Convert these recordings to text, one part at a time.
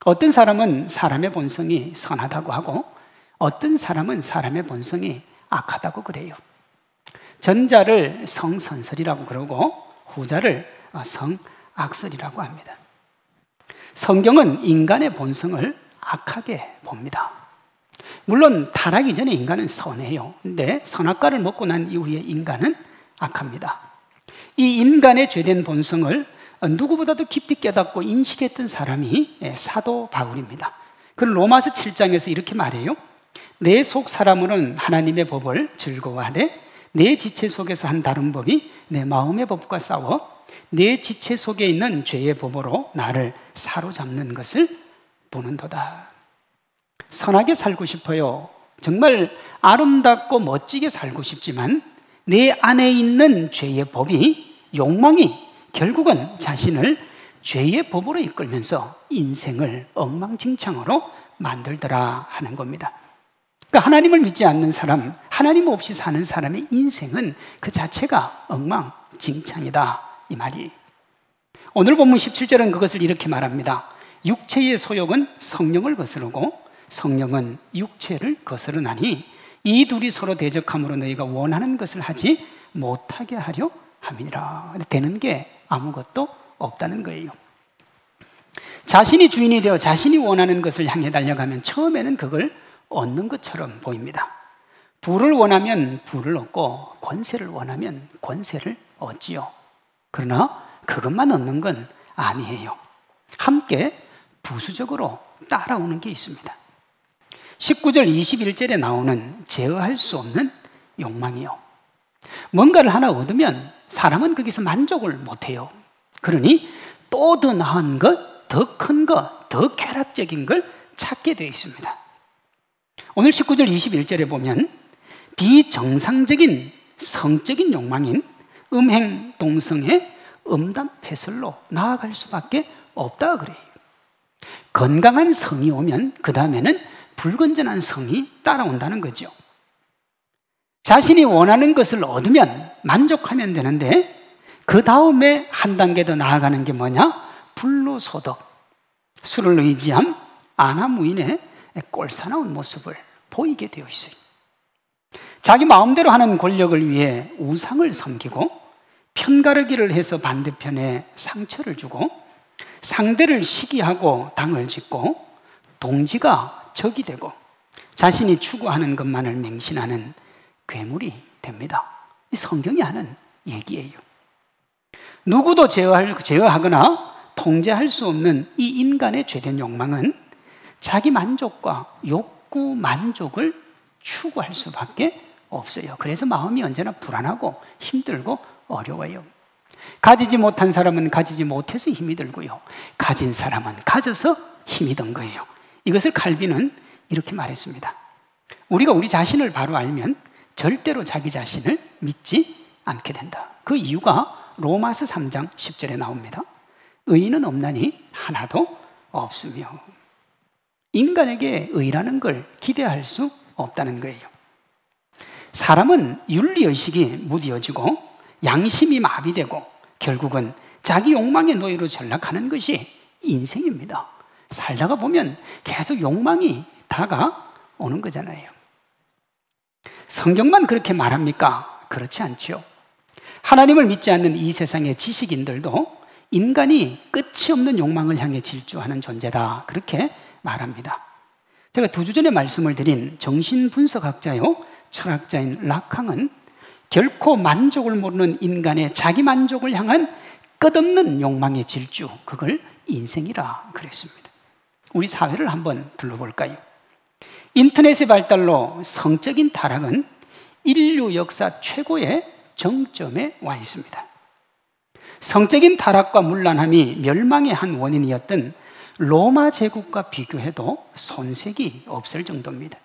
어떤 사람은 사람의 본성이 선하다고 하고 어떤 사람은 사람의 본성이 악하다고 그래요. 전자를 성선설이라고 그러고 후자를 성악설이라고 합니다. 성경은 인간의 본성을 악하게 봅니다. 물론 타락 이전에 인간은 선해요. 근데 선악과를 먹고 난 이후에 인간은 악합니다. 이 인간의 죄된 본성을 누구보다도 깊이 깨닫고 인식했던 사람이 사도 바울입니다. 그는 로마서 7장에서 이렇게 말해요. 내 속 사람으로는 하나님의 법을 즐거워하되 내 지체 속에서 한 다른 법이 내 마음의 법과 싸워 내 지체 속에 있는 죄의 법으로 나를 사로잡는 것을 보는도다. 선하게 살고 싶어요. 정말 아름답고 멋지게 살고 싶지만 내 안에 있는 죄의 법이, 욕망이 결국은 자신을 죄의 법으로 이끌면서 인생을 엉망진창으로 만들더라 하는 겁니다. 그러니까 하나님을 믿지 않는 사람, 하나님 없이 사는 사람의 인생은 그 자체가 엉망진창이다 이 말이. 오늘 본문 17절은 그것을 이렇게 말합니다. 육체의 소욕은 성령을 거스르고 성령은 육체를 거스르나니 이 둘이 서로 대적함으로 너희가 원하는 것을 하지 못하게 하려 함이니라. 되는 게 아무것도 없다는 거예요. 자신이 주인이 되어 자신이 원하는 것을 향해 달려가면 처음에는 그걸 얻는 것처럼 보입니다. 부를 원하면 부를 얻고 권세를 원하면 권세를 얻지요. 그러나 그것만 얻는 건 아니에요. 함께 부수적으로 따라오는 게 있습니다. 19절 21절에 나오는 제어할 수 없는 욕망이요. 뭔가를 하나 얻으면 사람은 거기서 만족을 못해요. 그러니 또 더 나은 것, 더 큰 것, 더 쾌락적인 걸 찾게 되어 있습니다. 오늘 19절 21절에 보면 비정상적인 성적인 욕망인 음행 동성의 음담패설로 나아갈 수밖에 없다 그래요. 건강한 성이 오면 그 다음에는 불건전한 성이 따라온다는 거죠. 자신이 원하는 것을 얻으면 만족하면 되는데 그 다음에 한 단계 더 나아가는 게 뭐냐? 불로소득, 술을 의지함, 안하무인의 꼴사나운 모습을 보이게 되어 있어요. 자기 마음대로 하는 권력을 위해 우상을 섬기고 편가르기를 해서 반대편에 상처를 주고 상대를 시기하고 당을 짓고 동지가 적이 되고 자신이 추구하는 것만을 맹신하는 괴물이 됩니다. 이 성경이 하는 얘기예요. 누구도 제어하거나 통제할 수 없는 이 인간의 죄된 욕망은 자기 만족과 욕구 만족을 추구할 수밖에 없어요. 그래서 마음이 언제나 불안하고 힘들고 어려워요. 가지지 못한 사람은 가지지 못해서 힘이 들고요. 가진 사람은 가져서 힘이 든 거예요. 이것을 칼빈은 이렇게 말했습니다. 우리가 우리 자신을 바로 알면 절대로 자기 자신을 믿지 않게 된다. 그 이유가 로마서 3장 10절에 나옵니다. 의인은 없나니 하나도 없으며. 인간에게 의라는 걸 기대할 수 없다는 거예요. 사람은 윤리의식이 무뎌지고 양심이 마비되고 결국은 자기 욕망의 노예로 전락하는 것이 인생입니다. 살다가 보면 계속 욕망이 다가오는 거잖아요. 성경만 그렇게 말합니까? 그렇지 않죠. 하나님을 믿지 않는 이 세상의 지식인들도 인간이 끝이 없는 욕망을 향해 질주하는 존재다, 그렇게 말합니다. 제가 2주 전에 말씀을 드린 정신분석학자요 철학자인 락항은 결코 만족을 모르는 인간의 자기 만족을 향한 끝없는 욕망의 질주, 그걸 인생이라 그랬습니다. 우리 사회를 한번 둘러볼까요? 인터넷의 발달로 성적인 타락은 인류 역사 최고의 정점에 와 있습니다. 성적인 타락과 문란함이 멸망의 한 원인이었던 로마 제국과 비교해도 손색이 없을 정도입니다.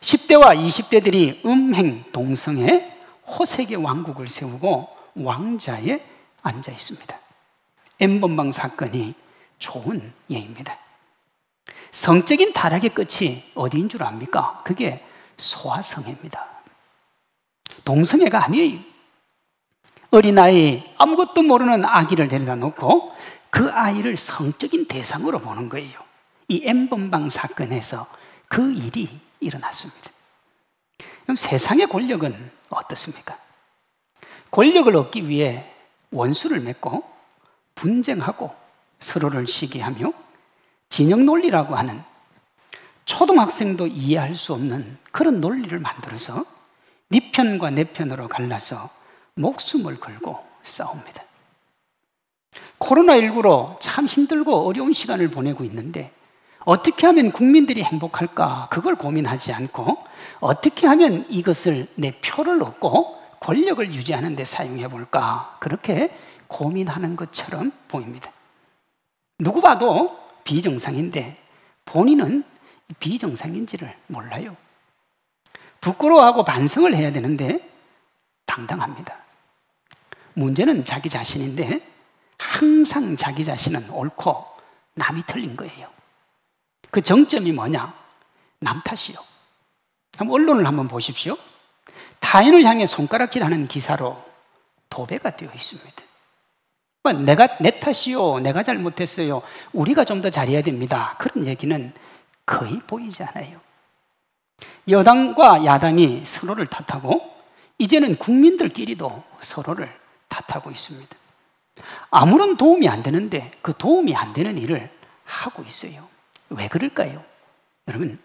10대와 20대들이 음행 동성애 호색의 왕국을 세우고 왕자에 앉아 있습니다. N번방 사건이 좋은 예입니다. 성적인 타락의 끝이 어디인 줄 압니까? 그게 소아성애입니다. 동성애가 아니에요. 어린아이, 아무것도 모르는 아기를 데려다 놓고 그 아이를 성적인 대상으로 보는 거예요. 이 N번방 사건에서 그 일이 일어났습니다. 그럼 세상의 권력은 어떻습니까? 권력을 얻기 위해 원수를 맺고 분쟁하고 서로를 시기하며 진영 논리라고 하는 초등학생도 이해할 수 없는 그런 논리를 만들어서 네 편과 내 편으로 갈라서 목숨을 걸고 싸웁니다. 코로나19로 참 힘들고 어려운 시간을 보내고 있는데 어떻게 하면 국민들이 행복할까? 그걸 고민하지 않고 어떻게 하면 이것을 내 표를 얻고 권력을 유지하는 데 사용해 볼까? 그렇게 고민하는 것처럼 보입니다. 누구 봐도 비정상인데 본인은 비정상인지를 몰라요. 부끄러워하고 반성을 해야 되는데 당당합니다. 문제는 자기 자신인데 항상 자기 자신은 옳고 남이 틀린 거예요. 그 정점이 뭐냐? 남 탓이요. 언론을 한번 보십시오. 타인을 향해 손가락질하는 기사로 도배가 되어 있습니다. 내 탓이요, 내가 잘못했어요, 우리가 좀 더 잘해야 됩니다, 그런 얘기는 거의 보이지 않아요. 여당과 야당이 서로를 탓하고 이제는 국민들끼리도 서로를 탓하고 있습니다. 아무런 도움이 안 되는데 그 도움이 안 되는 일을 하고 있어요. 왜 그럴까요? 여러분,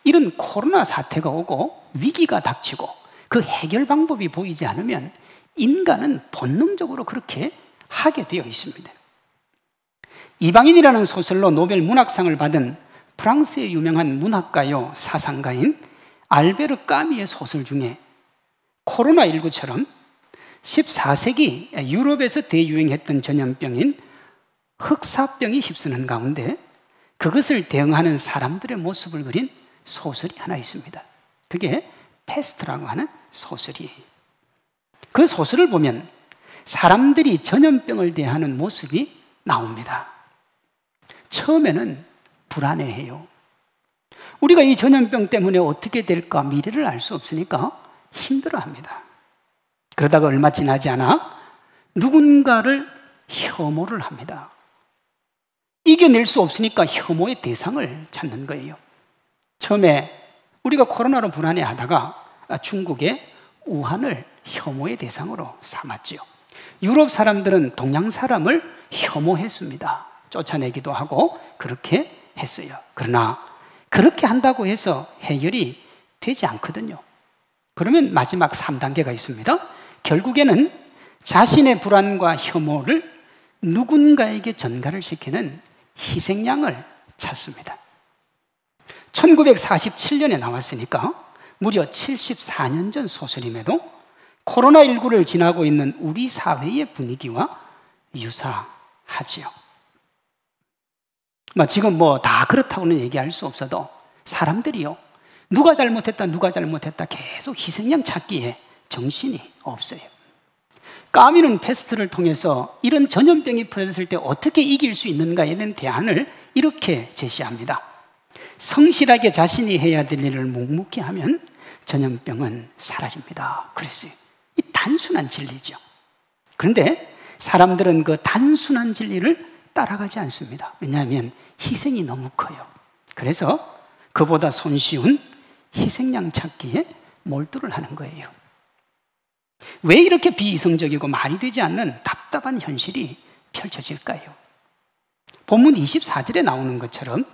이런 코로나 사태가 오고 위기가 닥치고 그 해결 방법이 보이지 않으면 인간은 본능적으로 그렇게 하게 되어 있습니다. 이방인이라는 소설로 노벨 문학상을 받은 프랑스의 유명한 문학가요 사상가인 알베르 까미의 소설 중에 코로나19처럼 14세기 유럽에서 대유행했던 전염병인 흑사병이 휩쓰는 가운데 그것을 대응하는 사람들의 모습을 그린 소설이 하나 있습니다. 그게 패스트라고 하는 소설이에요. 그 소설을 보면 사람들이 전염병을 대하는 모습이 나옵니다. 처음에는 불안해해요. 우리가 이 전염병 때문에 어떻게 될까 미래를 알 수 없으니까 힘들어합니다. 그러다가 얼마 지나지 않아 누군가를 혐오를 합니다. 이겨낼 수 없으니까 혐오의 대상을 찾는 거예요. 처음에 우리가 코로나로 불안해하다가 중국의 우한을 혐오의 대상으로 삼았지요. 유럽 사람들은 동양 사람을 혐오했습니다. 쫓아내기도 하고 그렇게 했어요. 그러나 그렇게 한다고 해서 해결이 되지 않거든요. 그러면 마지막 3단계가 있습니다. 결국에는 자신의 불안과 혐오를 누군가에게 전가를 시키는 희생양을 찾습니다. 1947년에 나왔으니까 무려 74년 전 소설임에도 코로나19를 지나고 있는 우리 사회의 분위기와 유사하지요. 지금 다 그렇다고는 얘기할 수 없어도 사람들이요, 누가 잘못했다 계속 희생양 찾기에 정신이 없어요. 까미는 패스트를 통해서 이런 전염병이 퍼졌을 때 어떻게 이길 수 있는가에 대한 대안을 이렇게 제시합니다. 성실하게 자신이 해야 될 일을 묵묵히 하면 전염병은 사라집니다. 그랬어요. 이 단순한 진리죠. 그런데 사람들은 그 단순한 진리를 따라가지 않습니다. 왜냐하면 희생이 너무 커요. 그래서 그보다 손쉬운 희생양 찾기에 몰두를 하는 거예요. 왜 이렇게 비이성적이고 말이 되지 않는 답답한 현실이 펼쳐질까요? 본문 24절에 나오는 것처럼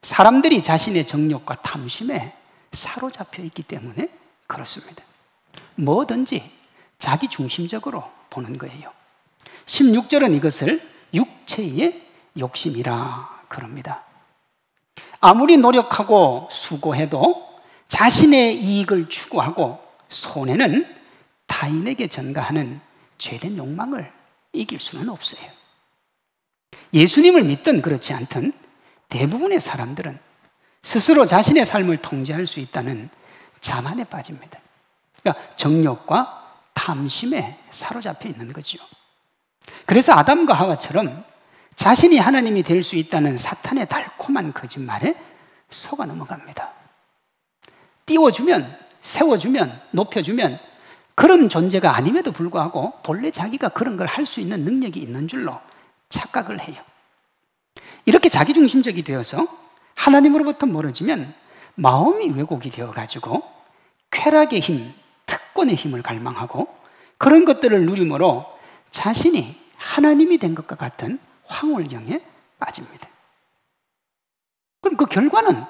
사람들이 자신의 정욕과 탐심에 사로잡혀 있기 때문에 그렇습니다. 뭐든지 자기 중심적으로 보는 거예요. 16절은 이것을 육체의 욕심이라 그럽니다. 아무리 노력하고 수고해도 자신의 이익을 추구하고 손해는 타인에게 전가하는 죄된 욕망을 이길 수는 없어요. 예수님을 믿든 그렇지 않든 대부분의 사람들은 스스로 자신의 삶을 통제할 수 있다는 자만에 빠집니다. 그러니까 정욕과 탐심에 사로잡혀 있는 거죠. 그래서 아담과 하와처럼 자신이 하나님이 될 수 있다는 사탄의 달콤한 거짓말에 속아 넘어갑니다. 띄워주면, 세워주면, 높여주면 그런 존재가 아님에도 불구하고 본래 자기가 그런 걸 할 수 있는 능력이 있는 줄로 착각을 해요. 이렇게 자기중심적이 되어서 하나님으로부터 멀어지면 마음이 왜곡이 되어가지고 쾌락의 힘, 특권의 힘을 갈망하고 그런 것들을 누림으로 자신이 하나님이 된 것과 같은 황홀경에 빠집니다. 그럼 그 결과는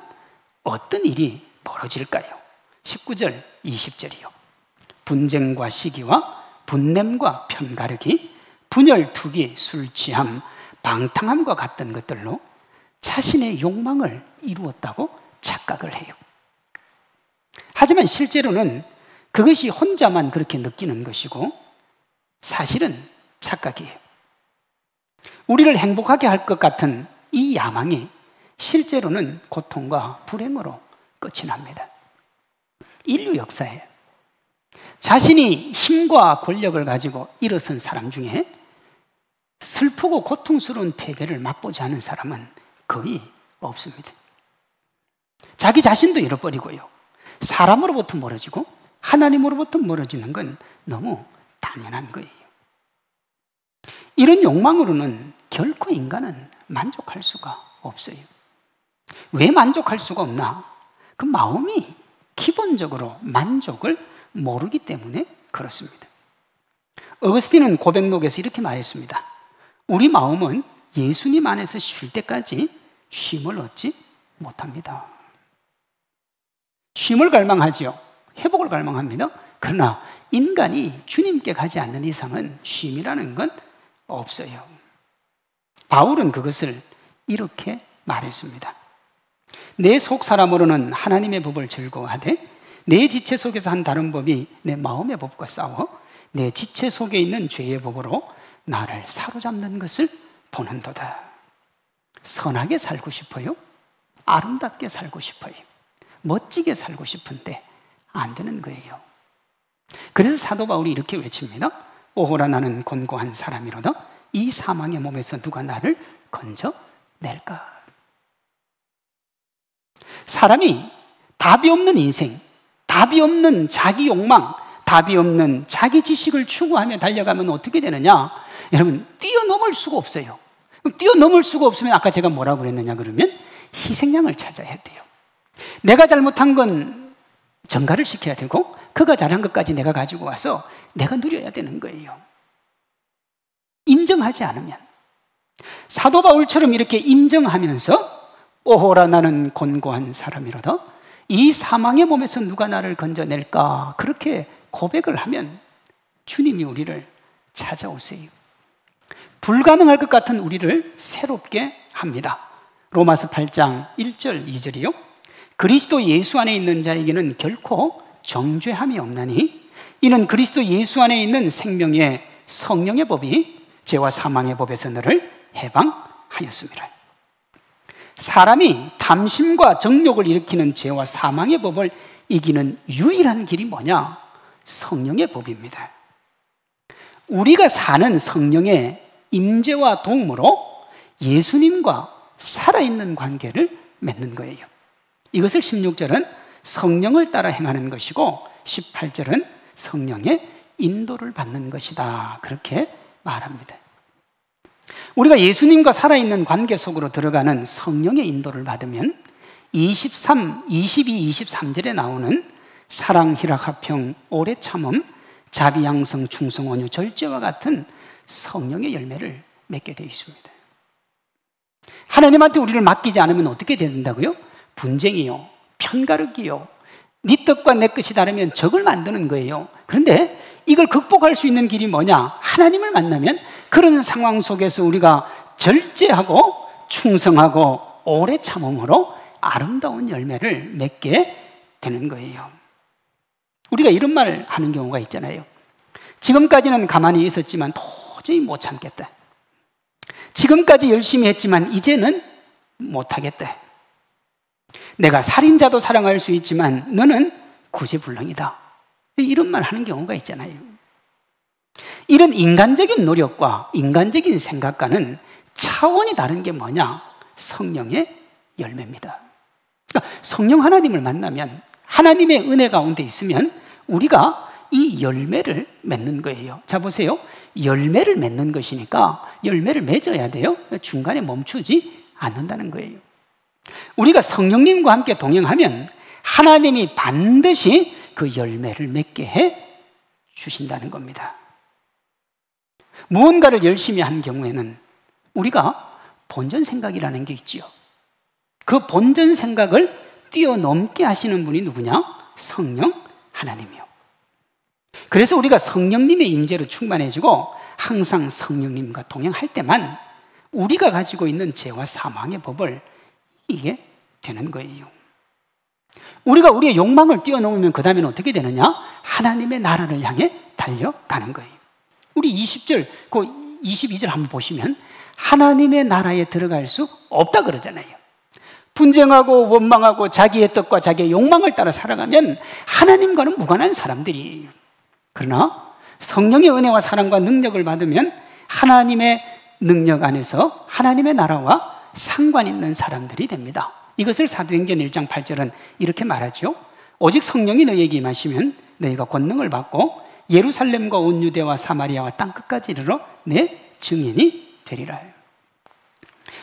어떤 일이 벌어질까요? 19절, 20절이요. 분쟁과 시기와 분냄과 편가르기, 분열, 투기, 술취함, 방탕함과 같은 것들로 자신의 욕망을 이루었다고 착각을 해요. 하지만 실제로는 그것이 혼자만 그렇게 느끼는 것이고 사실은 착각이에요. 우리를 행복하게 할 것 같은 이 야망이 실제로는 고통과 불행으로 끝이 납니다. 인류 역사에 자신이 힘과 권력을 가지고 일어선 사람 중에 슬프고 고통스러운 패배를 맛보지 않은 사람은 거의 없습니다. 자기 자신도 잃어버리고요. 사람으로부터 멀어지고 하나님으로부터 멀어지는 건 너무 당연한 거예요. 이런 욕망으로는 결코 인간은 만족할 수가 없어요. 왜 만족할 수가 없나? 그 마음이 기본적으로 만족을 모르기 때문에 그렇습니다. 어거스틴은 고백록에서 이렇게 말했습니다. 우리 마음은 예수님 안에서 쉴 때까지 쉼을 얻지 못합니다. 쉼을 갈망하지요. 회복을 갈망합니다. 그러나 인간이 주님께 가지 않는 이상은 쉼이라는 건 없어요. 바울은 그것을 이렇게 말했습니다. 내 속 사람으로는 하나님의 법을 즐거워하되 내 지체 속에서 한 다른 법이 내 마음의 법과 싸워 내 지체 속에 있는 죄의 법으로 나를 사로잡는 것을 보는도다. 선하게 살고 싶어요? 아름답게 살고 싶어요? 멋지게 살고 싶은데 안 되는 거예요. 그래서 사도 바울이 이렇게 외칩니다. 오호라 나는 곤고한 사람이로다. 이 사망의 몸에서 누가 나를 건져낼까? 사람이 답이 없는 인생, 답이 없는 자기 욕망, 답이 없는 자기 지식을 추구하며 달려가면 어떻게 되느냐? 여러분, 뛰어넘을 수가 없어요. 뛰어넘을 수가 없으면 아까 제가 뭐라고 그랬느냐 그러면 희생양을 찾아야 돼요. 내가 잘못한 건 전가를 시켜야 되고 그가 잘한 것까지 내가 가지고 와서 내가 누려야 되는 거예요. 인정하지 않으면. 사도 바울처럼 이렇게 인정하면서 오호라 나는 곤고한 사람이로다. 이 사망의 몸에서 누가 나를 건져낼까? 그렇게 고백을 하면 주님이 우리를 찾아오세요. 불가능할 것 같은 우리를 새롭게 합니다. 로마서 8장 1절 2절이요. 그리스도 예수 안에 있는 자에게는 결코 정죄함이 없나니 이는 그리스도 예수 안에 있는 생명의 성령의 법이 죄와 사망의 법에서 너를 해방하였습니다. 사람이 탐심과 정욕을 일으키는 죄와 사망의 법을 이기는 유일한 길이 뭐냐? 성령의 법입니다. 우리가 사는 성령의 임재와 도움으로 예수님과 살아있는 관계를 맺는 거예요. 이것을 16절은 성령을 따라 행하는 것이고 18절은 성령의 인도를 받는 것이다. 그렇게 말합니다. 우리가 예수님과 살아있는 관계 속으로 들어가는 성령의 인도를 받으면 22, 23절에 나오는 사랑, 희락, 화평, 오래 참음, 자비, 양성, 충성, 온유, 절제와 같은 성령의 열매를 맺게 되어 있습니다. 하나님한테 우리를 맡기지 않으면 어떻게 된다고요? 분쟁이요, 편가르기요, 네 뜻과 내 뜻이 다르면 적을 만드는 거예요. 그런데 이걸 극복할 수 있는 길이 뭐냐? 하나님을 만나면 그런 상황 속에서 우리가 절제하고 충성하고 오래 참음으로 아름다운 열매를 맺게 되는 거예요. 우리가 이런 말을 하는 경우가 있잖아요. 지금까지는 가만히 있었지만 도저히 못 참겠다. 지금까지 열심히 했지만 이제는 못하겠다. 내가 살인자도 사랑할 수 있지만 너는 구제불능이다. 이런 말 하는 경우가 있잖아요. 이런 인간적인 노력과 인간적인 생각과는 차원이 다른 게 뭐냐? 성령의 열매입니다. 그러니까 성령 하나님을 만나면, 하나님의 은혜 가운데 있으면 우리가 이 열매를 맺는 거예요. 자, 보세요. 열매를 맺는 것이니까 열매를 맺어야 돼요. 중간에 멈추지 않는다는 거예요. 우리가 성령님과 함께 동행하면 하나님이 반드시 그 열매를 맺게 해 주신다는 겁니다. 무언가를 열심히 한 경우에는 우리가 본전 생각이라는 게 있지요. 그 본전 생각을 뛰어넘게 하시는 분이 누구냐? 성령 하나님이요. 그래서 우리가 성령님의 임재로 충만해지고 항상 성령님과 동행할 때만 우리가 가지고 있는 죄와 사망의 법을 이기게 되는 거예요. 우리가 우리의 욕망을 뛰어넘으면 그 다음에는 어떻게 되느냐? 하나님의 나라를 향해 달려가는 거예요. 우리 20절, 그 22절 한번 보시면 하나님의 나라에 들어갈 수 없다 그러잖아요. 분쟁하고 원망하고 자기의 뜻과 자기의 욕망을 따라 살아가면 하나님과는 무관한 사람들이에요. 그러나 성령의 은혜와 사랑과 능력을 받으면 하나님의 능력 안에서 하나님의 나라와 상관 있는 사람들이 됩니다. 이것을 사도행전 1장 8절은 이렇게 말하죠. 오직 성령이 너희에게 임하시면 너희가 권능을 받고 예루살렘과 온 유대와 사마리아와 땅끝까지 이르러 내 증인이 되리라.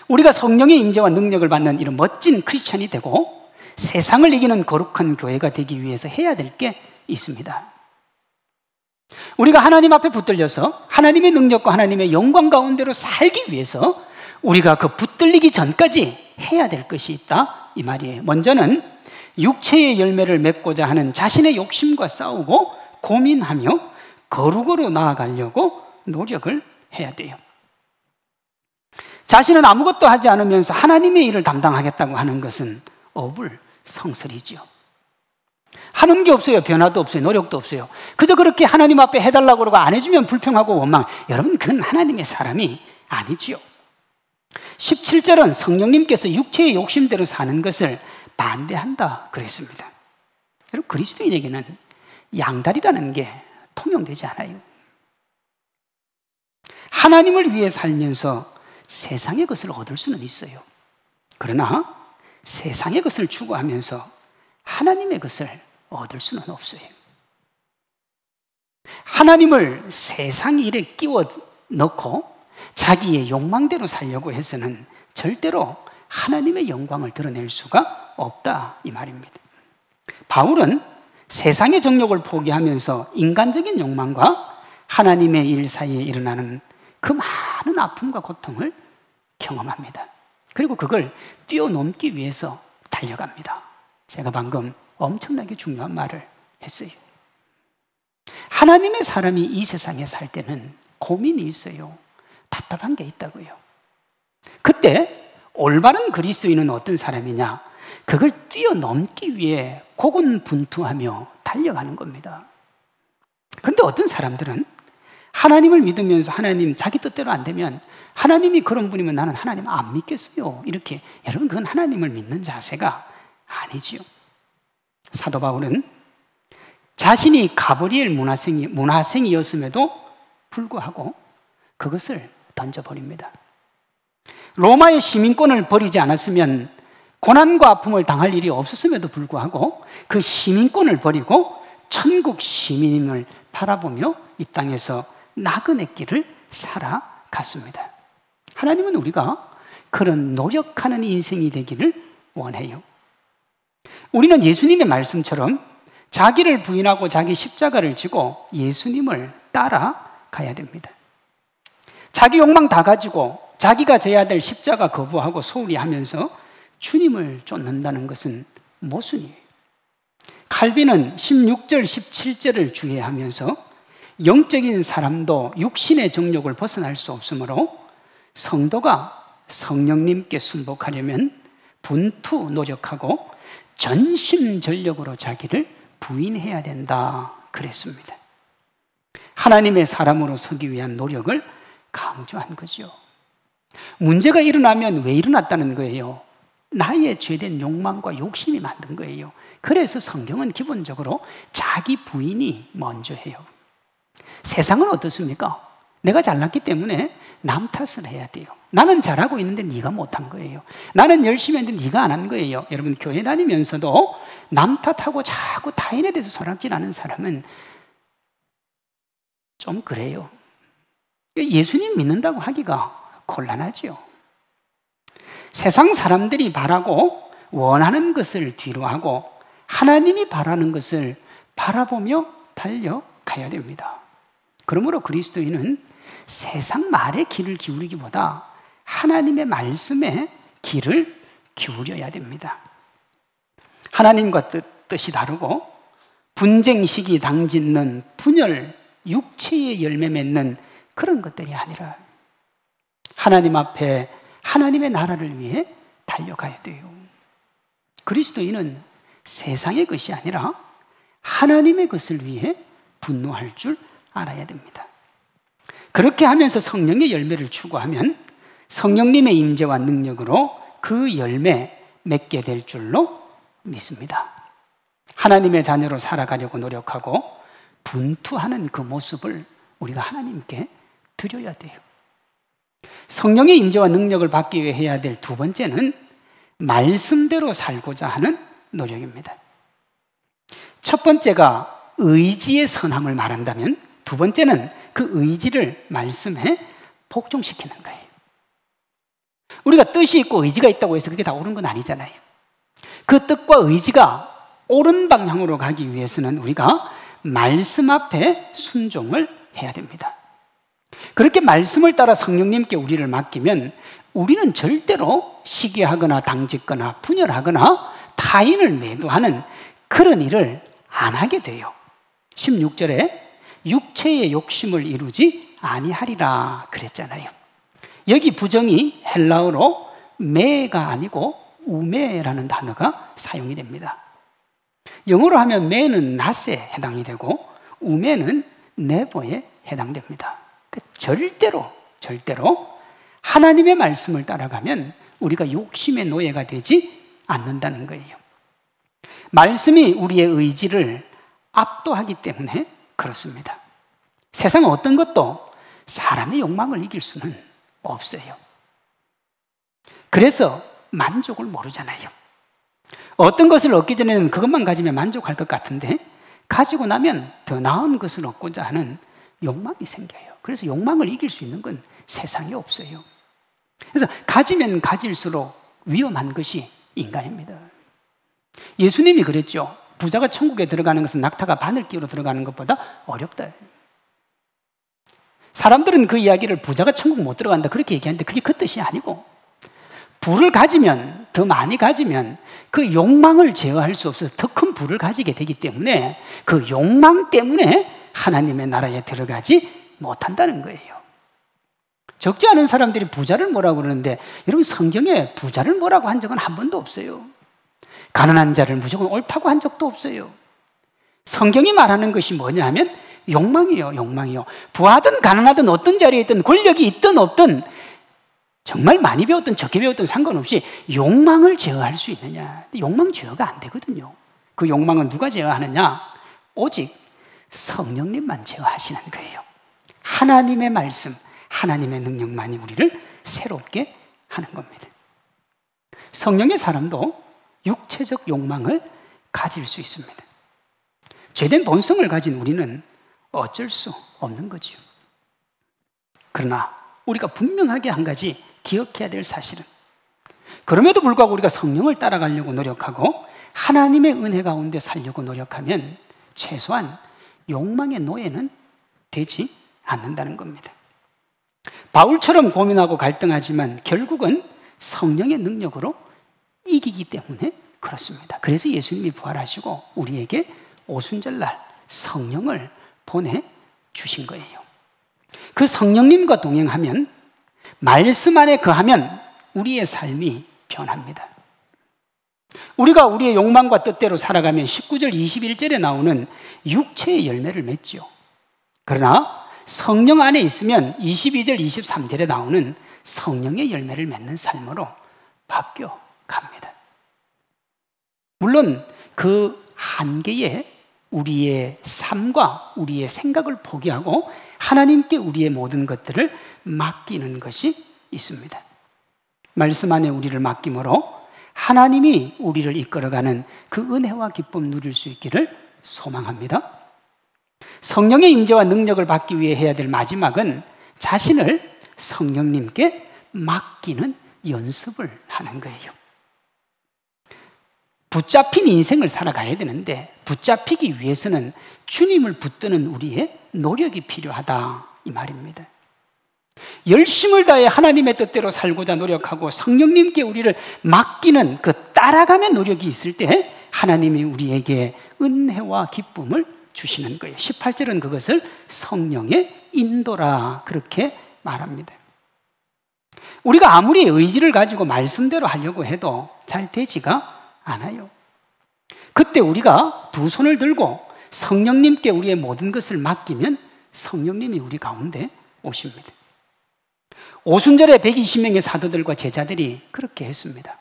우리가 성령의 임재와 능력을 받는 이런 멋진 크리스천이 되고 세상을 이기는 거룩한 교회가 되기 위해서 해야 될 게 있습니다. 우리가 하나님 앞에 붙들려서 하나님의 능력과 하나님의 영광 가운데로 살기 위해서 우리가 그 붙들리기 전까지 해야 될 것이 있다 이 말이에요. 먼저는 육체의 열매를 맺고자 하는 자신의 욕심과 싸우고 고민하며 거룩으로 나아가려고 노력을 해야 돼요. 자신은 아무것도 하지 않으면서 하나님의 일을 담당하겠다고 하는 것은 어불성설이죠. 하는 게 없어요. 변화도 없어요. 노력도 없어요. 그저 그렇게 하나님 앞에 해달라고 그러고 안 해주면 불평하고 원망. 여러분, 그건 하나님의 사람이 아니지요. 17절은 성령님께서 육체의 욕심대로 사는 것을 반대한다 그랬습니다. 여러분, 그리스도인에게는 양다리라는 게 통용되지 않아요. 하나님을 위해 살면서 세상의 것을 얻을 수는 있어요. 그러나 세상의 것을 추구하면서 하나님의 것을 얻을 수는 없어요. 하나님을 세상 일에 끼워 넣고 자기의 욕망대로 살려고 해서는 절대로 하나님의 영광을 드러낼 수가 없다 이 말입니다. 바울은 세상의 정욕을 포기하면서 인간적인 욕망과 하나님의 일 사이에 일어나는 그 많은 아픔과 고통을 경험합니다. 그리고 그걸 뛰어넘기 위해서 달려갑니다. 제가 방금 엄청나게 중요한 말을 했어요. 하나님의 사람이 이 세상에 살 때는 고민이 있어요. 답답한 게 있다고요. 그때 올바른 그리스도인은 어떤 사람이냐? 그걸 뛰어넘기 위해 고군분투하며 달려가는 겁니다. 그런데 어떤 사람들은 하나님을 믿으면서 하나님 자기 뜻대로 안 되면 하나님이 그런 분이면 나는 하나님 안 믿겠어요. 이렇게 여러분 그건 하나님을 믿는 자세가 아니지요. 사도 바울은 자신이 가브리엘 문화생이었음에도 불구하고 그것을 던져버립니다. 로마의 시민권을 버리지 않았으면 고난과 아픔을 당할 일이 없었음에도 불구하고 그 시민권을 버리고 천국 시민임을 바라보며 이 땅에서 나그네 길을 살아갔습니다. 하나님은 우리가 그런 노력하는 인생이 되기를 원해요. 우리는 예수님의 말씀처럼 자기를 부인하고 자기 십자가를 지고 예수님을 따라가야 됩니다. 자기 욕망 다 가지고 자기가 져야 될 십자가 거부하고 소홀히 하면서 주님을 쫓는다는 것은 모순이에요. 칼빈은 16절, 17절을 주의하면서 영적인 사람도 육신의 정욕을 벗어날 수 없으므로 성도가 성령님께 순복하려면 분투 노력하고 전심전력으로 자기를 부인해야 된다 그랬습니다. 하나님의 사람으로 서기 위한 노력을 강조한 거죠. 문제가 일어나면 왜 일어났다는 거예요? 나의 죄된 욕망과 욕심이 만든 거예요. 그래서 성경은 기본적으로 자기 부인이 먼저 해요. 세상은 어떻습니까? 내가 잘났기 때문에 남 탓을 해야 돼요. 나는 잘하고 있는데 네가 못한 거예요. 나는 열심히 했는데 네가 안 한 거예요. 여러분 교회 다니면서도 남 탓하고 자꾸 타인에 대해서 손가락질하는 사람은 좀 그래요. 예수님 믿는다고 하기가 곤란하죠. 세상 사람들이 바라고 원하는 것을 뒤로하고 하나님이 바라는 것을 바라보며 달려가야 됩니다. 그러므로 그리스도인은 세상 말에 귀를 기울이기보다 하나님의 말씀에 귀를 기울여야 됩니다. 하나님과 뜻이 다르고 분쟁식이 당짓는 분열, 육체의 열매 맺는 그런 것들이 아니라 하나님 앞에 하나님의 나라를 위해 달려가야 돼요. 그리스도인은 세상의 것이 아니라 하나님의 것을 위해 분노할 줄 알아야 됩니다. 그렇게 하면서 성령의 열매를 추구하면 성령님의 임재와 능력으로 그 열매 맺게 될 줄로 믿습니다. 하나님의 자녀로 살아가려고 노력하고 분투하는 그 모습을 우리가 하나님께 드려야 돼요. 성령의 임재와 능력을 받기 위해 해야 될 두 번째는 말씀대로 살고자 하는 노력입니다. 첫 번째가 의지의 선함을 말한다면 두 번째는 그 의지를 말씀에 복종시키는 거예요. 우리가 뜻이 있고 의지가 있다고 해서 그게 다 옳은 건 아니잖아요. 그 뜻과 의지가 옳은 방향으로 가기 위해서는 우리가 말씀 앞에 순종을 해야 됩니다. 그렇게 말씀을 따라 성령님께 우리를 맡기면 우리는 절대로 시기하거나 당짓거나 분열하거나 타인을 매도하는 그런 일을 안 하게 돼요. 16절에 육체의 욕심을 이루지 아니하리라 그랬잖아요. 여기 부정이 헬라어로 매가 아니고 우매라는 단어가 사용이 됩니다. 영어로 하면 매는 not에 해당이 되고 우매는 never에 해당됩니다. 절대로 하나님의 말씀을 따라가면 우리가 욕심의 노예가 되지 않는다는 거예요. 말씀이 우리의 의지를 압도하기 때문에 그렇습니다. 세상 어떤 것도 사람의 욕망을 이길 수는 없어요. 그래서 만족을 모르잖아요. 어떤 것을 얻기 전에는 그것만 가지면 만족할 것 같은데 가지고 나면 더 나은 것을 얻고자 하는 욕망이 생겨요. 그래서 욕망을 이길 수 있는 건 세상에 없어요. 그래서 가지면 가질수록 위험한 것이 인간입니다. 예수님이 그랬죠. 부자가 천국에 들어가는 것은 낙타가 바늘 끼우러 들어가는 것보다 어렵다. 사람들은 그 이야기를 부자가 천국 못 들어간다 그렇게 얘기하는데 그게 그 뜻이 아니고 부를 가지면, 더 많이 가지면 그 욕망을 제어할 수 없어서 더 큰 부를 가지게 되기 때문에 그 욕망 때문에 하나님의 나라에 들어가지 못한다는 거예요. 적지 않은 사람들이 부자를 뭐라고 그러는데 여러분 성경에 부자를 뭐라고 한 적은 한 번도 없어요. 가난한 자를 무조건 옳다고 한 적도 없어요. 성경이 말하는 것이 뭐냐 하면 욕망이에요. 욕망이요. 부하든 가난하든 어떤 자리에 있든 권력이 있든 없든 정말 많이 배웠든 적게 배웠든 상관없이 욕망을 제어할 수 있느냐. 욕망 제어가 안 되거든요. 그 욕망은 누가 제어하느냐? 오직 성령님만 제어하시는 거예요. 하나님의 말씀, 하나님의 능력만이 우리를 새롭게 하는 겁니다. 성령의 사람도 육체적 욕망을 가질 수 있습니다. 죄된 본성을 가진 우리는 어쩔 수 없는 거지요. 그러나 우리가 분명하게 한 가지 기억해야 될 사실은 그럼에도 불구하고 우리가 성령을 따라가려고 노력하고 하나님의 은혜 가운데 살려고 노력하면 최소한 욕망의 노예는 되지 않는다는 겁니다. 바울처럼 고민하고 갈등하지만 결국은 성령의 능력으로 이기기 때문에 그렇습니다. 그래서 예수님이 부활하시고 우리에게 오순절날 성령을 보내주신 거예요. 그 성령님과 동행하면 말씀 안에 거하면 우리의 삶이 변합니다. 우리가 우리의 욕망과 뜻대로 살아가면 19절 21절에 나오는 육체의 열매를 맺죠. 그러나 성령 안에 있으면 22절 23절에 나오는 성령의 열매를 맺는 삶으로 바뀌어 갑니다. 물론 그 한계에 우리의 삶과 우리의 생각을 포기하고 하나님께 우리의 모든 것들을 맡기는 것이 있습니다. 말씀 안에 우리를 맡김으로 하나님이 우리를 이끌어가는 그 은혜와 기쁨 누릴 수 있기를 소망합니다. 성령의 임재와 능력을 받기 위해 해야 될 마지막은 자신을 성령님께 맡기는 연습을 하는 거예요. 붙잡힌 인생을 살아가야 되는데 붙잡히기 위해서는 주님을 붙드는 우리의 노력이 필요하다 이 말입니다. 열심을 다해 하나님의 뜻대로 살고자 노력하고 성령님께 우리를 맡기는 그 따라가는 노력이 있을 때 하나님이 우리에게 은혜와 기쁨을 주시는 거예요. 18절은 그것을 성령의 인도라 그렇게 말합니다. 우리가 아무리 의지를 가지고 말씀대로 하려고 해도 잘 되지가 않아요. 그때 우리가 두 손을 들고 성령님께 우리의 모든 것을 맡기면 성령님이 우리 가운데 오십니다. 오순절에 120명의 사도들과 제자들이 그렇게 했습니다.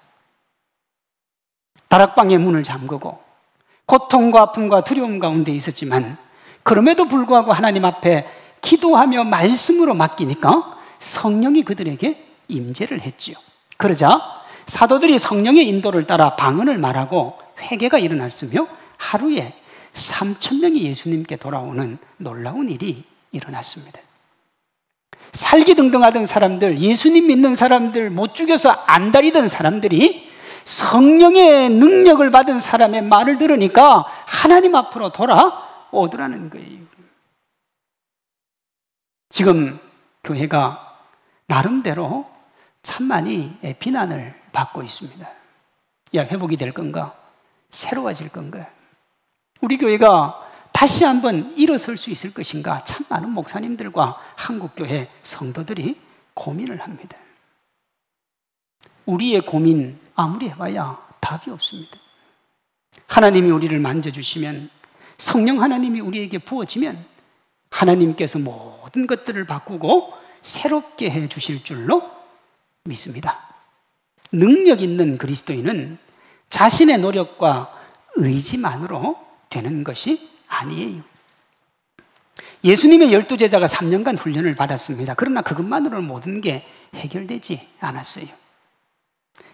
다락방의 문을 잠그고 고통과 아픔과 두려움 가운데 있었지만 그럼에도 불구하고 하나님 앞에 기도하며 말씀으로 맡기니까 성령이 그들에게 임재를 했지요. 그러자 사도들이 성령의 인도를 따라 방언을 말하고 회개가 일어났으며 하루에 3,000명이 예수님께 돌아오는 놀라운 일이 일어났습니다. 살기등등하던 사람들, 예수님 믿는 사람들, 못 죽여서 안달이던 사람들이 성령의 능력을 받은 사람의 말을 들으니까 하나님 앞으로 돌아오더라는 거예요. 지금 교회가 나름대로 참 많이 비난을 받고 있습니다. 야, 회복이 될 건가? 새로워질 건가? 우리 교회가 다시 한번 일어설 수 있을 것인가? 참 많은 목사님들과 한국교회 성도들이 고민을 합니다. 우리의 고민 아무리 해봐야 답이 없습니다. 하나님이 우리를 만져주시면, 성령 하나님이 우리에게 부어지면 하나님께서 모든 것들을 바꾸고 새롭게 해주실 줄로 믿습니다. 능력 있는 그리스도인은 자신의 노력과 의지만으로 되는 것이 아니에요. 예수님의 12제자가 3년간 훈련을 받았습니다. 그러나 그것만으로는 모든 게 해결되지 않았어요.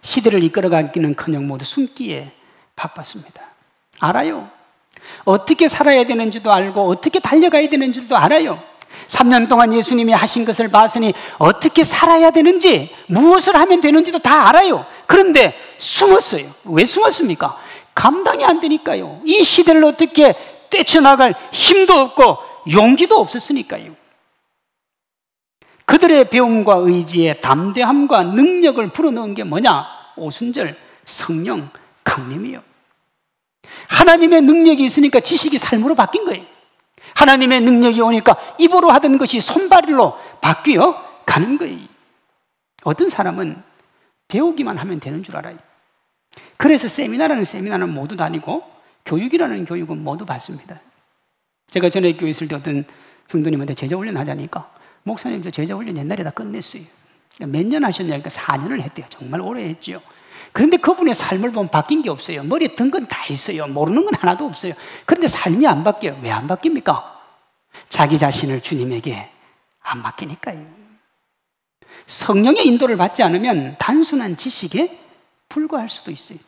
시대를 이끌어가기는커녕 모두 숨기에 바빴습니다. 알아요. 어떻게 살아야 되는지도 알고 어떻게 달려가야 되는지도 알아요. 3년 동안 예수님이 하신 것을 봤으니 어떻게 살아야 되는지, 무엇을 하면 되는지도 다 알아요. 그런데 숨었어요. 왜 숨었습니까? 감당이 안 되니까요. 이 시대를 어떻게 뛰쳐나갈 힘도 없고 용기도 없었으니까요. 그들의 배움과 의지에 담대함과 능력을 불어넣은 게 뭐냐? 오순절 성령 강림이요. 하나님의 능력이 있으니까 지식이 삶으로 바뀐 거예요. 하나님의 능력이 오니까 입으로 하던 것이 손발로 바뀌어 가는 거예요. 어떤 사람은 배우기만 하면 되는 줄 알아요. 그래서 세미나는 모두 다니고 교육이라는 교육은 모두 받습니다. 제가 전에 교회 있을 때 어떤 성도님한테 제자훈련 하자니까 목사님 저 제자훈련 옛날에 다 끝냈어요. 몇 년 하셨냐니까 4년을 했대요. 정말 오래 했죠. 그런데 그분의 삶을 보면 바뀐 게 없어요. 머리에 든 건 다 있어요. 모르는 건 하나도 없어요. 그런데 삶이 안 바뀌어요. 왜 안 바뀝니까? 자기 자신을 주님에게 안 맡기니까요. 성령의 인도를 받지 않으면 단순한 지식에 불과할 수도 있어요.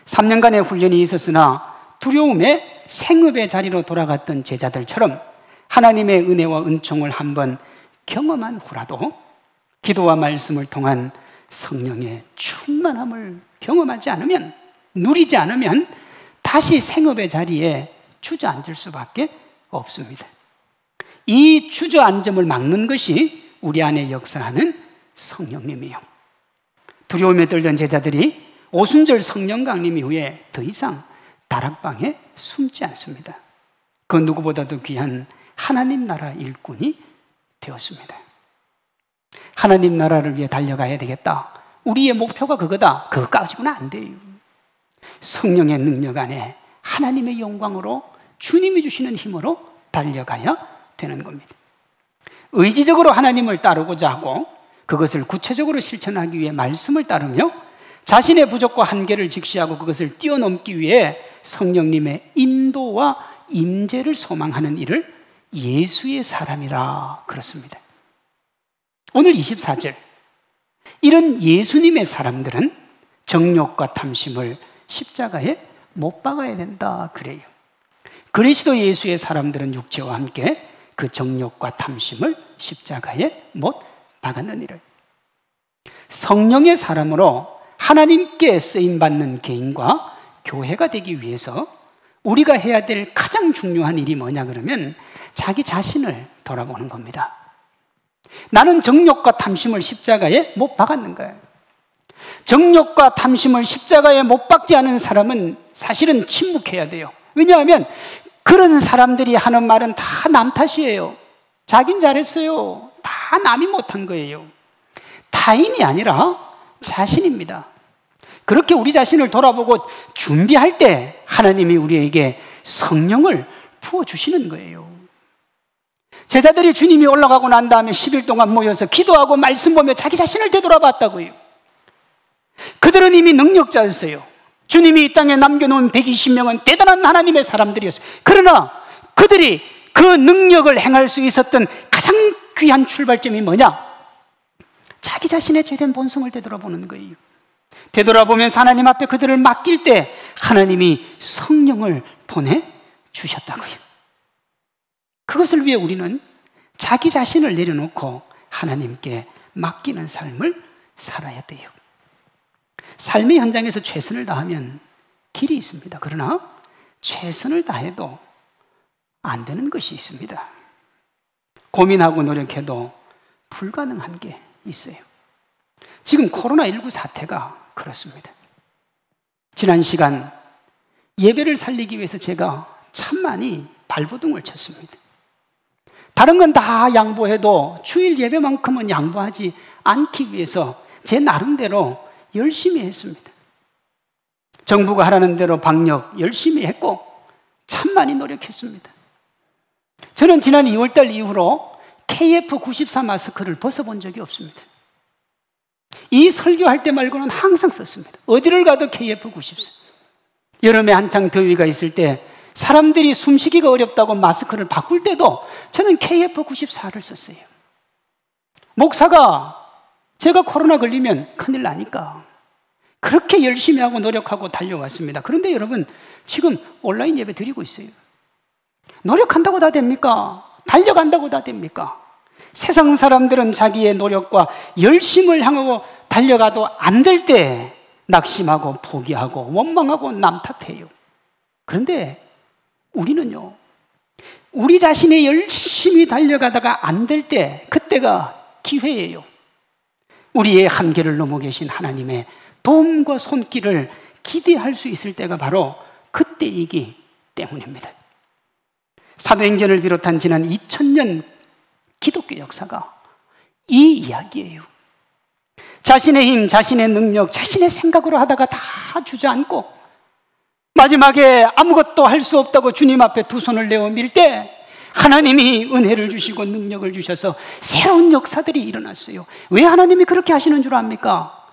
3년간의 훈련이 있었으나 두려움에 생업의 자리로 돌아갔던 제자들처럼 하나님의 은혜와 은총을 한번 경험한 후라도 기도와 말씀을 통한 성령의 충만함을 경험하지 않으면, 누리지 않으면 다시 생업의 자리에 주저앉을 수밖에 없습니다. 이 주저앉음을 막는 것이 우리 안에 역사하는 성령님이에요. 두려움에 떨던 제자들이 오순절 성령 강림 이후에 더 이상 다락방에 숨지 않습니다. 그 누구보다도 귀한 하나님 나라 일꾼이 되었습니다. 하나님 나라를 위해 달려가야 되겠다. 우리의 목표가 그거다. 그거 가지고는 안 돼요. 성령의 능력 안에 하나님의 영광으로, 주님이 주시는 힘으로 달려가야 되는 겁니다. 의지적으로 하나님을 따르고자 하고 그것을 구체적으로 실천하기 위해 말씀을 따르며 자신의 부족과 한계를 직시하고 그것을 뛰어넘기 위해 성령님의 인도와 임재를 소망하는 이를 예수의 사람이라 그렇습니다. 오늘 24절, 이런 예수님의 사람들은 정욕과 탐심을 십자가에 못 박아야 된다 그래요. 그리스도 예수의 사람들은 육체와 함께 그 정욕과 탐심을 십자가에 못 박았느니라. 성령의 사람으로 하나님께 쓰임받는 개인과 교회가 되기 위해서 우리가 해야 될 가장 중요한 일이 뭐냐 그러면 자기 자신을 돌아보는 겁니다. 나는 정욕과 탐심을 십자가에 못 박았는 거예요. 정욕과 탐심을 십자가에 못 박지 않은 사람은 사실은 침묵해야 돼요. 왜냐하면 그런 사람들이 하는 말은 다 남 탓이에요. 자긴 잘했어요. 다 남이 못한 거예요. 타인이 아니라 자신입니다. 그렇게 우리 자신을 돌아보고 준비할 때 하나님이 우리에게 성령을 부어주시는 거예요. 제자들이 주님이 올라가고 난 다음에 10일 동안 모여서 기도하고 말씀 보며 자기 자신을 되돌아봤다고요. 그들은 이미 능력자였어요. 주님이 이 땅에 남겨놓은 120명은 대단한 하나님의 사람들이었어요. 그러나 그들이 그 능력을 행할 수 있었던 가장 귀한 출발점이 뭐냐? 자기 자신의 죄된 본성을 되돌아보는 거예요. 되돌아보면서 하나님 앞에 그들을 맡길 때 하나님이 성령을 보내주셨다고요. 그것을 위해 우리는 자기 자신을 내려놓고 하나님께 맡기는 삶을 살아야 돼요. 삶의 현장에서 최선을 다하면 길이 있습니다. 그러나 최선을 다해도 안 되는 것이 있습니다. 고민하고 노력해도 불가능한 게 있어요. 지금 코로나19 사태가 그렇습니다. 지난 시간 예배를 살리기 위해서 제가 참 많이 발버둥을 쳤습니다. 다른 건 다 양보해도 주일 예배만큼은 양보하지 않기 위해서 제 나름대로 열심히 했습니다. 정부가 하라는 대로 방역 열심히 했고 참 많이 노력했습니다. 저는 지난 2월달 이후로 KF94 마스크를 벗어본 적이 없습니다. 이 설교할 때 말고는 항상 썼습니다. 어디를 가도 KF94. 여름에 한창 더위가 있을 때 사람들이 숨쉬기가 어렵다고 마스크를 바꿀 때도 저는 KF94를 썼어요. 목사가 제가 코로나 걸리면 큰일 나니까 그렇게 열심히 하고 노력하고 달려왔습니다. 그런데 여러분 지금 온라인 예배 드리고 있어요. 노력한다고 다 됩니까? 달려간다고 다 됩니까? 세상 사람들은 자기의 노력과 열심을 향하고 달려가도 안 될 때 낙심하고 포기하고 원망하고 남 탓해요. 그런데 우리는요, 우리 자신이 열심히 달려가다가 안 될 때 그때가 기회예요. 우리의 한계를 넘어 계신 하나님의 도움과 손길을 기대할 수 있을 때가 바로 그때이기 때문입니다. 사도행전을 비롯한 지난 2000년 기독교 역사가 이 이야기예요. 자신의 힘, 자신의 능력, 자신의 생각으로 하다가 다 주저앉고 마지막에 아무것도 할 수 없다고 주님 앞에 두 손을 내어 밀 때 하나님이 은혜를 주시고 능력을 주셔서 새로운 역사들이 일어났어요. 왜 하나님이 그렇게 하시는 줄 압니까?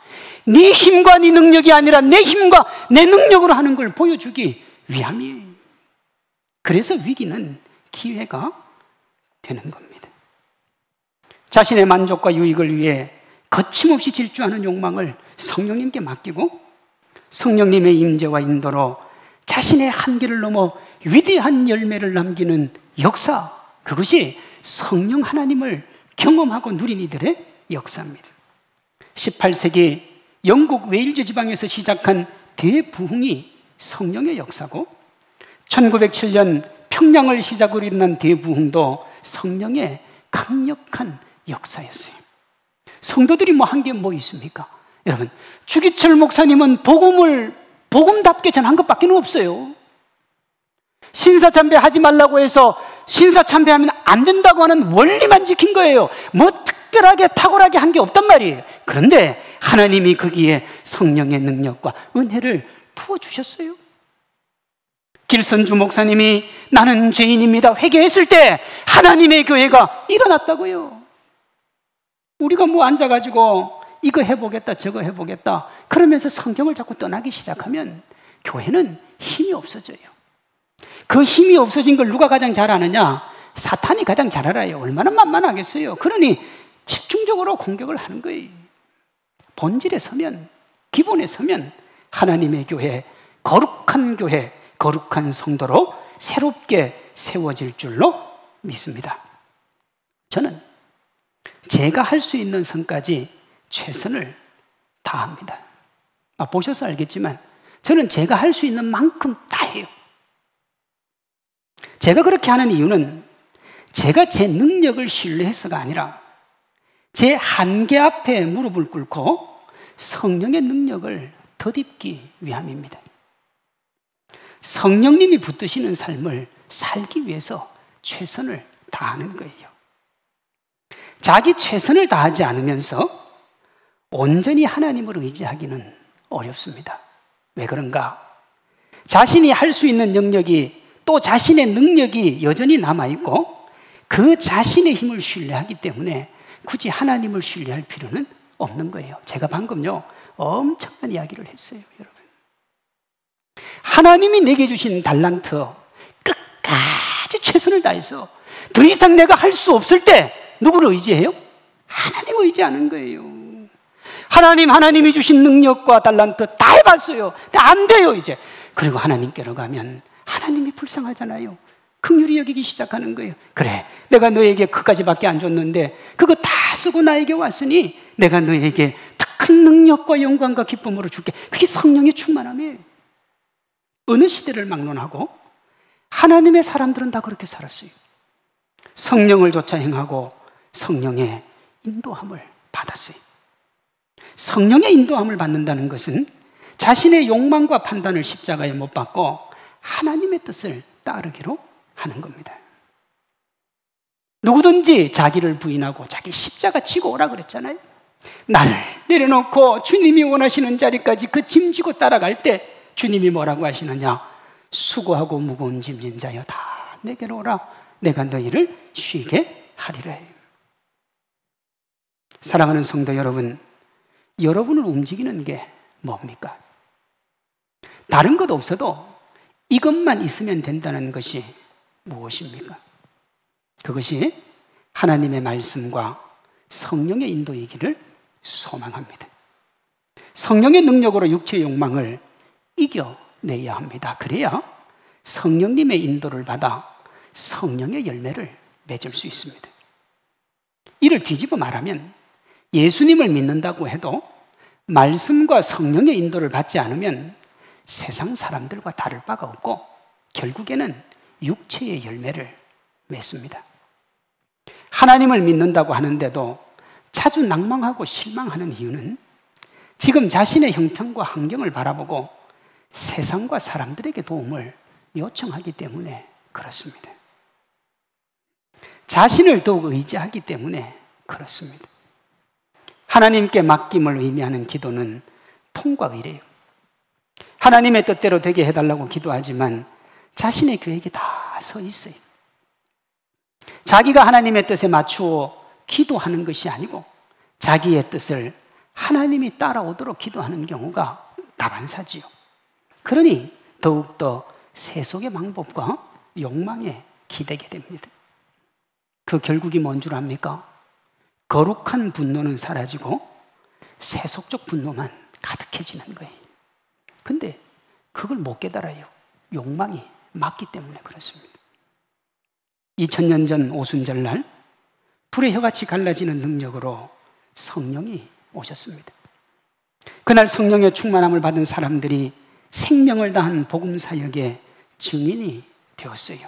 네 힘과 네 능력이 아니라 내 힘과 내 능력으로 하는 걸 보여주기 위함이에요. 그래서 위기는 기회가 되는 겁니다. 자신의 만족과 유익을 위해 거침없이 질주하는 욕망을 성령님께 맡기고 성령님의 임재와 인도로 자신의 한계를 넘어 위대한 열매를 남기는 역사, 그것이 성령 하나님을 경험하고 누린 이들의 역사입니다. 18세기 영국 웨일즈 지방에서 시작한 대부흥이 성령의 역사고 1907년 평양을 시작으로 일어난 대부흥도 성령의 강력한 역사였어요. 성도들이 뭐 한 게 뭐 있습니까? 여러분, 주기철 목사님은 복음답게 전한 것밖에 없어요. 신사참배 하지 말라고 해서 신사참배하면 안 된다고 하는 원리만 지킨 거예요. 뭐 특별하게 탁월하게 한 게 없단 말이에요. 그런데 하나님이 거기에 성령의 능력과 은혜를 부어주셨어요. 길선주 목사님이 나는 죄인입니다 회개했을 때 하나님의 교회가 일어났다고요. 우리가 뭐 앉아가지고 이거 해보겠다 저거 해보겠다 그러면서 성경을 자꾸 떠나기 시작하면 교회는 힘이 없어져요. 그 힘이 없어진 걸 누가 가장 잘 아느냐? 사탄이 가장 잘 알아요. 얼마나 만만하겠어요. 그러니 집중적으로 공격을 하는 거예요. 본질에 서면, 기본에 서면 하나님의 교회, 거룩한 성도로 새롭게 세워질 줄로 믿습니다. 저는 제가 할 수 있는 선까지 최선을 다합니다. 보셔서 알겠지만 저는 제가 할 수 있는 만큼 다 해요. 제가 그렇게 하는 이유는 제가 제 능력을 신뢰해서가 아니라 제 한계 앞에 무릎을 꿇고 성령의 능력을 덧입기 위함입니다. 성령님이 붙드시는 삶을 살기 위해서 최선을 다하는 거예요. 자기 최선을 다하지 않으면서 온전히 하나님을 의지하기는 어렵습니다. 왜 그런가? 자신이 할 수 있는 영역이 또 자신의 능력이 여전히 남아있고 그 자신의 힘을 신뢰하기 때문에 굳이 하나님을 신뢰할 필요는 없는 거예요. 제가 방금요 엄청난 이야기를 했어요, 여러분. 하나님이 내게 주신 달란트 끝까지 최선을 다해서 더 이상 내가 할 수 없을 때 누구를 의지해요? 하나님을 의지하는 거예요. 하나님이 주신 능력과 달란트 다 해봤어요. 근데 안 돼요, 이제. 그리고 하나님께로 가면 하나님이 불쌍하잖아요. 긍휼히 여기기 시작하는 거예요. 그래, 내가 너에게 그까지밖에 안 줬는데 그거 다 쓰고 나에게 왔으니 내가 너에게 더 큰 능력과 영광과 기쁨으로 줄게. 그게 성령의 충만함이에요. 어느 시대를 막론하고 하나님의 사람들은 다 그렇게 살았어요. 성령을 쫓아 행하고 성령의 인도함을 받았어요. 성령의 인도함을 받는다는 것은 자신의 욕망과 판단을 십자가에 못 박고 하나님의 뜻을 따르기로 하는 겁니다. 누구든지 자기를 부인하고 자기 십자가 지고 오라 그랬잖아요. 나를 내려놓고 주님이 원하시는 자리까지 그 짐 지고 따라갈 때 주님이 뭐라고 하시느냐? 수고하고 무거운 짐진 자여 다 내게로 오라. 내가 너희를 쉬게 하리라. 사랑하는 성도 여러분, 여러분을 움직이는 게 뭡니까? 다른 것 없어도 이것만 있으면 된다는 것이 무엇입니까? 그것이 하나님의 말씀과 성령의 인도이기를 소망합니다. 성령의 능력으로 육체의 욕망을 이겨내야 합니다. 그래야 성령님의 인도를 받아 성령의 열매를 맺을 수 있습니다. 이를 뒤집어 말하면 예수님을 믿는다고 해도 말씀과 성령의 인도를 받지 않으면 세상 사람들과 다를 바가 없고 결국에는 육체의 열매를 맺습니다. 하나님을 믿는다고 하는데도 자주 낭망하고 실망하는 이유는 지금 자신의 형편과 환경을 바라보고 세상과 사람들에게 도움을 요청하기 때문에 그렇습니다. 자신을 더욱 의지하기 때문에 그렇습니다. 하나님께 맡김을 의미하는 기도는 통과의래요. 하나님의 뜻대로 되게 해달라고 기도하지만 자신의 계획이 다 서 있어요. 자기가 하나님의 뜻에 맞추어 기도하는 것이 아니고 자기의 뜻을 하나님이 따라오도록 기도하는 경우가 다반사지요. 그러니 더욱더 세속의 방법과 욕망에 기대게 됩니다. 그 결국이 뭔 줄 압니까? 거룩한 분노는 사라지고 세속적 분노만 가득해지는 거예요. 근데 그걸 못 깨달아요. 욕망이 많기 때문에 그렇습니다. 2000년 전 오순절날 불의 혀같이 갈라지는 능력으로 성령이 오셨습니다. 그날 성령의 충만함을 받은 사람들이 생명을 다한 복음 사역의 증인이 되었어요.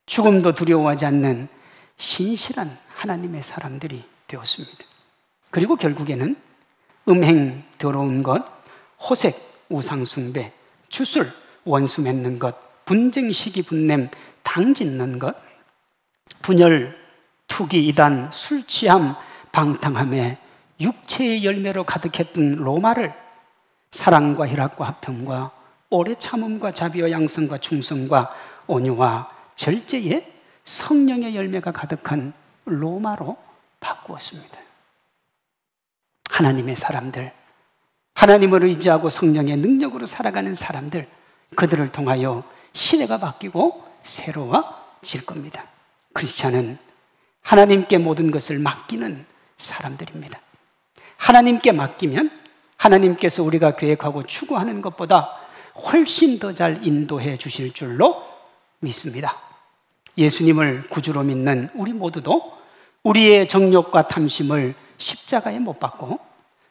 죽음도 두려워하지 않는 신실한 하나님의 사람들이 되었습니다. 그리고 결국에는 음행, 더러운 것, 호색, 우상숭배, 주술, 원수 맺는 것, 분쟁, 시기, 분냄, 당 짓는 것, 분열, 투기, 이단, 술 취함, 방탕함에 육체의 열매로 가득했던 로마를 사랑과 희락과 화평과 오래 참음과 자비와 양성과 충성과 온유와 절제의 성령의 열매가 가득한 로마로 바꾸었습니다. 하나님의 사람들, 하나님을 의지하고 성령의 능력으로 살아가는 사람들, 그들을 통하여 시대가 바뀌고 새로워질 겁니다. 크리스찬은 하나님께 모든 것을 맡기는 사람들입니다. 하나님께 맡기면 하나님께서 우리가 계획하고 추구하는 것보다 훨씬 더 잘 인도해 주실 줄로 믿습니다. 예수님을 구주로 믿는 우리 모두도 우리의 정욕과 탐심을 십자가에 못 박고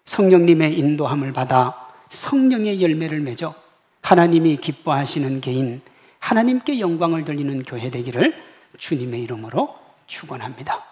성령님의 인도함을 받아 성령의 열매를 맺어 하나님이 기뻐하시는 개인, 하나님께 영광을 돌리는 교회 되기를 주님의 이름으로 축원합니다.